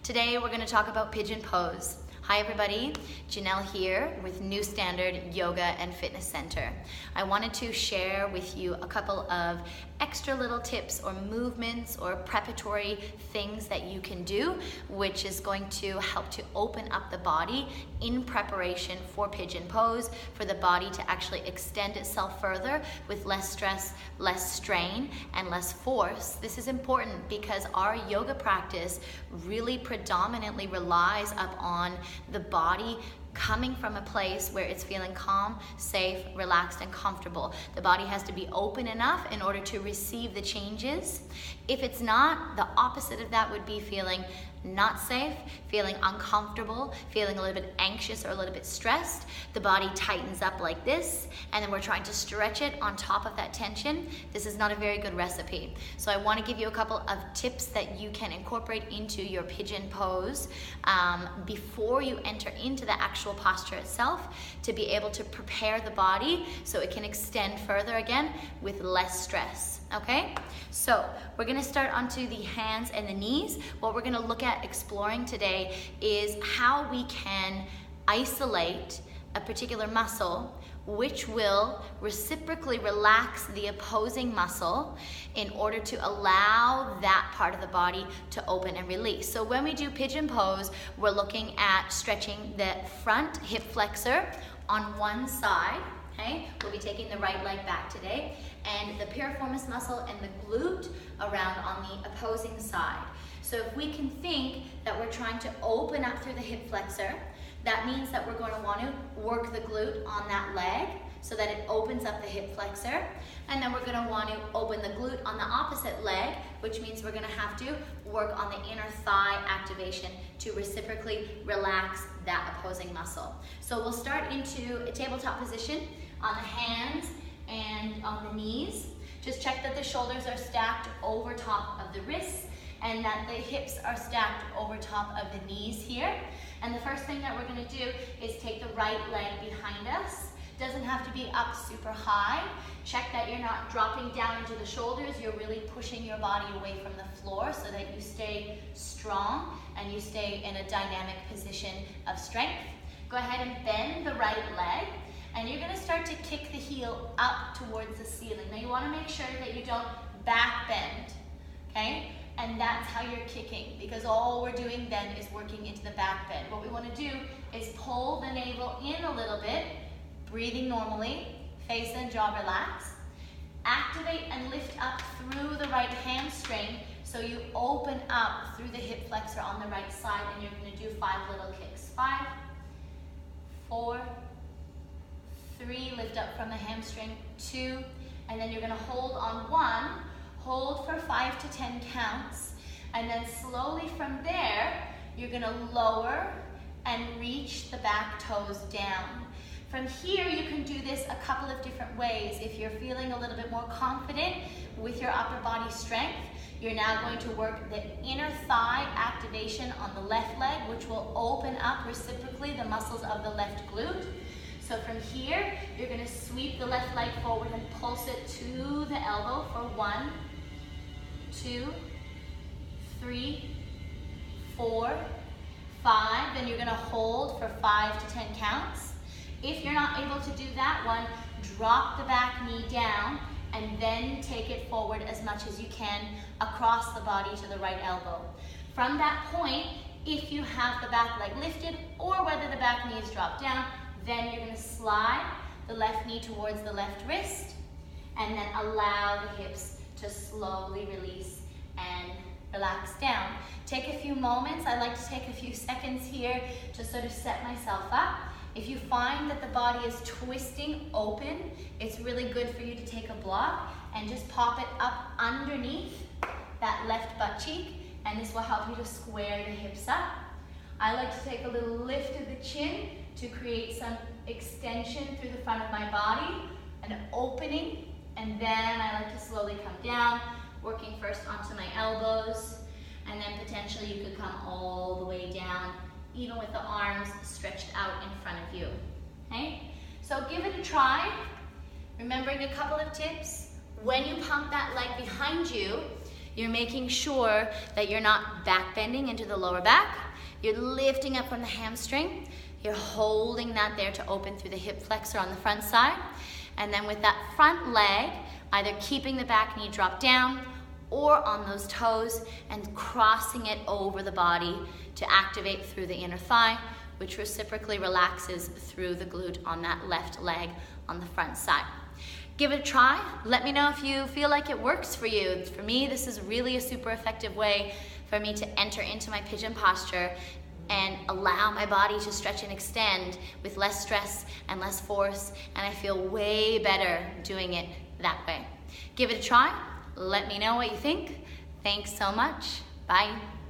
Today we're going to talk about Pigeon Pose. Hi everybody, Jenelle here with New Standard Yoga and Fitness Center. I wanted to share with you a couple of extra little tips or movements or preparatory things that you can do, which is going to help to open up the body in preparation for Pigeon Pose, for the body to actually extend itself further with less stress, less strain, and less force. This is important because our yoga practice really predominantly relies upon the body coming from a place where it's feeling calm, safe, relaxed, and comfortable. The body has to be open enough in order to receive the changes. If it's not, the opposite of that would be feeling not safe, feeling uncomfortable, feeling a little bit anxious or a little bit stressed. The body tightens up like this, and then we're trying to stretch it on top of that tension. This is not a very good recipe. So I want to give you a couple of tips that you can incorporate into your Pigeon Pose before you enter into the actual posture itself, to be able to prepare the body so it can extend further again with less stress. Okay, so we're going to start onto the hands and the knees. What we're going to look at exploring today is how we can isolate a particular muscle which will reciprocally relax the opposing muscle in order to allow that part of the body to open and release. So when we do Pigeon Pose, we're looking at stretching the front hip flexor on one side. Okay, we'll be taking the right leg back today, and the piriformis muscle and the glute around on the opposing side. So if we can think that we're trying to open up through the hip flexor, that means that we're going to want to work the glute on that leg so that it opens up the hip flexor, and then we're going to want to open the glute on the opposite leg, which means we're going to have to work on the inner thigh activation to reciprocally relax that opposing muscle. So we'll start into a tabletop position on the hands and on the knees. Just check that the shoulders are stacked over top of the wrists and that the hips are stacked over top of the knees here. And the first thing that we're going to do is take the right leg behind us. Doesn't have to be up super high. Check that you're not dropping down into the shoulders. You're really pushing your body away from the floor so that you stay strong and you stay in a dynamic position of strength. Go ahead and bend the right leg, and you're going to start to kick the heel up towards the ceiling. Now you want to make sure that you don't back bend, okay? And that's how you're kicking, because all we're doing then is working into the back bend. What we want to do is pull the navel in a little bit, breathing normally, face and jaw relax. Activate and lift up through the right hamstring so you open up through the hip flexor on the right side, and you're going to do 5 little kicks. 5, 4, 3, lift up from the hamstring, 2, and then you're going to hold on 1, hold for 5 to 10 counts, and then slowly from there, you're going to lower and reach the back toes down. From here, you can do this a couple of different ways. If you're feeling a little bit more confident with your upper body strength, you're now going to work the inner thigh activation on the left leg, which will open up reciprocally the muscles of the left glute. So from here, you're going to sweep the left leg forward and pulse it to the elbow for 1, 2, 3, 4, 5. Then you're going to hold for 5 to 10 counts. If you're not able to do that one, drop the back knee down and then take it forward as much as you can across the body to the right elbow. From that point, if you have the back leg lifted or whether the back knee is dropped down, then you're going to slide the left knee towards the left wrist and then allow the hips to slowly release and relax down. Take a few moments. I like to take a few seconds here to sort of set myself up. If you find that the body is twisting open, it's really good for you to take a block and just pop it up underneath that left butt cheek, and this will help you to square the hips up. I like to take a little lift of the chin to create some extension through the front of my body, an opening, and then I like to slowly come down, working first onto my elbows, and then potentially you could come all the way down, even with the arms stretched out in front of you, okay? So give it a try. Remembering a couple of tips. When you pump that leg behind you, You're making sure that you're not back bending into the lower back. You're lifting up from the hamstring. You're holding that there to open through the hip flexor on the front side. And then with that front leg, either keeping the back knee drop down or on those toes and crossing it over the body to activate through the inner thigh, which reciprocally relaxes through the glute on that left leg on the front side. Give it a try. Let me know if you feel like it works for you. For me, this is really a super effective way for me to enter into my pigeon posture and allow my body to stretch and extend with less stress and less force, and I feel way better doing it that way. Give it a try. Let me know what you think. Thanks so much. Bye.